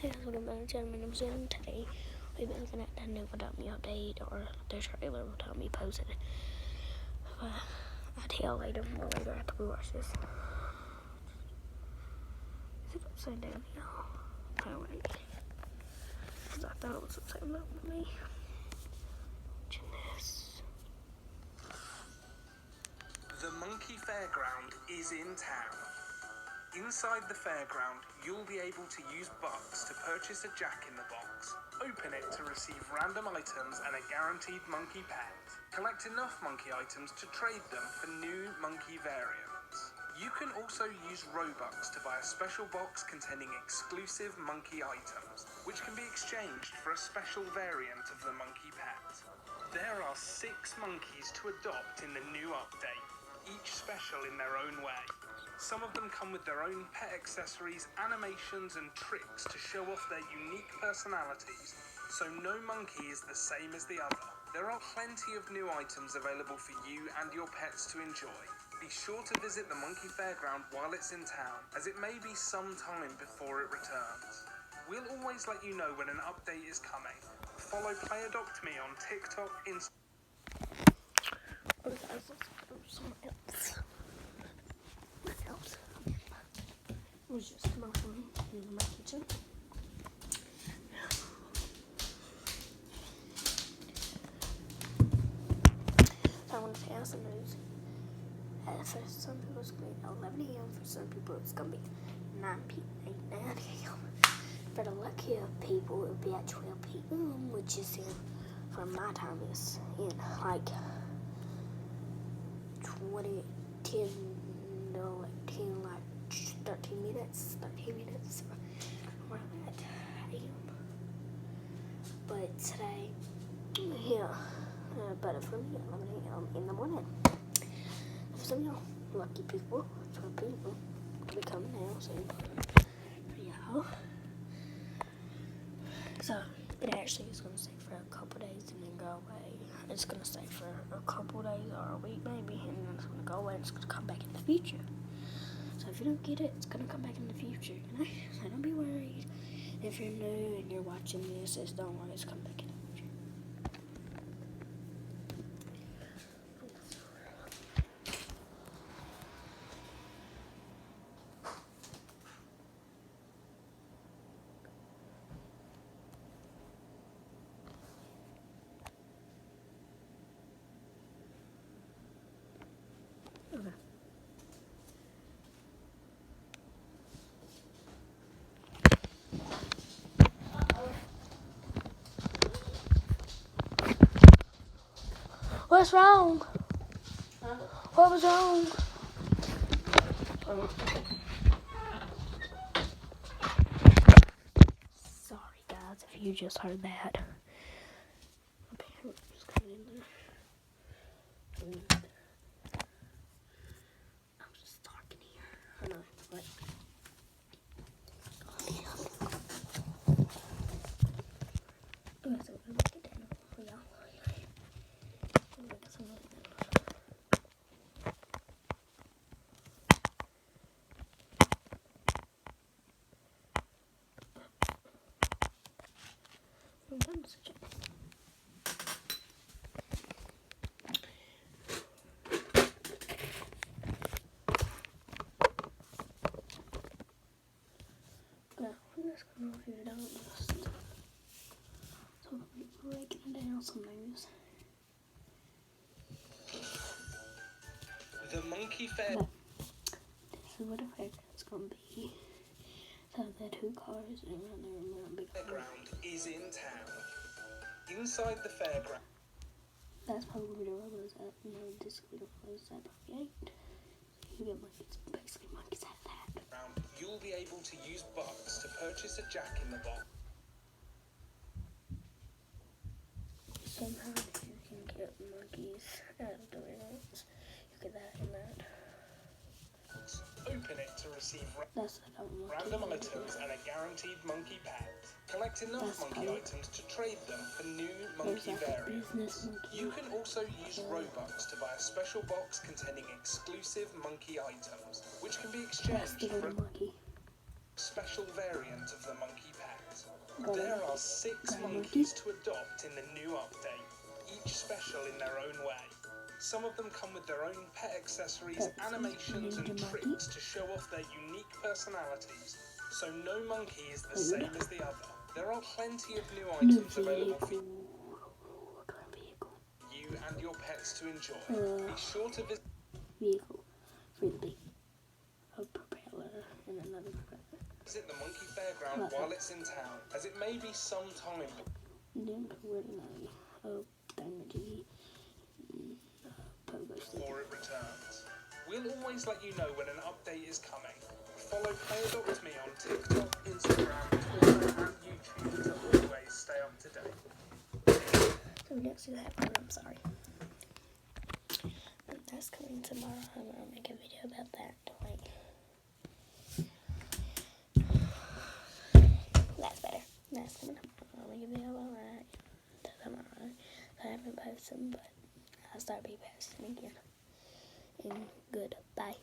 Hey guys, welcome back to the channel. My name is Jen. Today we've been looking at the new Without Me update, or the trailer Without Me posted. I'll tell you later, more later after we watch this. Is it upside down, y'all? Alright. Because I thought it was upside down with me. Watching this. The Monkey Fairground is in town. Inside the fairground, you'll be able to use bucks to purchase a jack-in-the-box, open it to receive random items and a guaranteed monkey pet. Collect enough monkey items to trade them for new monkey variants. You can also use Robux to buy a special box containing exclusive monkey items, which can be exchanged for a special variant of the monkey pet. There are 6 monkeys to adopt in the new update, each special in their own way. Some of them come with their own pet accessories, animations and tricks to show off their unique personalities, so no monkey is the same as the other. There are plenty of new items available for you and your pets to enjoy. Be sure to visit the Monkey Fairground while it's in town, as it may be some time before it returns. We'll always let you know when an update is coming. Follow PlayAdoptMe on TikTok, Instagram. Okay, guys, let's go somewhere else. It was just my room in my kitchen. So I want to pass the news. For some people it's going to be 11 a.m. For some people it's going to be 9 a.m. For the luckier people it'll be at 12 p.m. which is in, for my time is in like 13 minutes around that a.m. But today, yeah, but for me, 11 a.m. in the morning. For some of y'all lucky people, 12 people, to be coming now soon. Yeah. So, it actually is going to stay for a couple days and then go away. It's going to stay for a couple days or a week maybe, and then it's going to go away and it's going to come back in the future. So if you don't get it, it's going to come back in the future, you know? So don't be worried. If you're new and you're watching this, just don't worry, it's coming back in the future. Okay. What's wrong? Huh? What was wrong? Sorry guys if you just heard that. My parents was coming in there. I'm just dark in here. I know, but okay, so we're gonna get down for y'all. I'm gonna get some of that. I'm done with it. Now, we're just gonna figure it out just so we're breaking down some news. The Monkey Fair. But this is what a fairground's gonna be. So the 2 cars and around there and a big Fairground is in town. Inside the fairground, that's probably where the robots at. You know, this little robots at probably 8. You get monkeys, basically monkeys out of that. you'll be able to use bucks to purchase a jack-in-the-box. Somehow you can get monkeys out of the robots. You get that and that. Open it to receive That's what I don't want. random items and a guaranteed monkey pet. Collect enough monkey items to trade them for new monkey variants. You can also use Robux to buy a special box containing exclusive monkey items, which can be exchanged for a special variant of the monkey pet. There are 6 monkeys to adopt in the new update, each special in their own way. Some of them come with their own pet accessories, animations and tricks to show off their unique personalities, so no monkey is the same as the other. There are plenty of new items available for you and your pets to enjoy. Be sure to visit vehicle for the big propeller and another propeller. Visit the Monkey Fairground while it's in town, as it may be some time before it returns. We'll always let you know when an update is coming. Follow Player.me on TikTok, Instagram, Twitter and YouTube to always stay up to date. So we don't see that one, I'm sorry. That's coming tomorrow. I'm going to make a video about that. That's better. That's coming tomorrow. I'll make a video about that tomorrow. I haven't posted them, but I'll start posting again. And goodbye.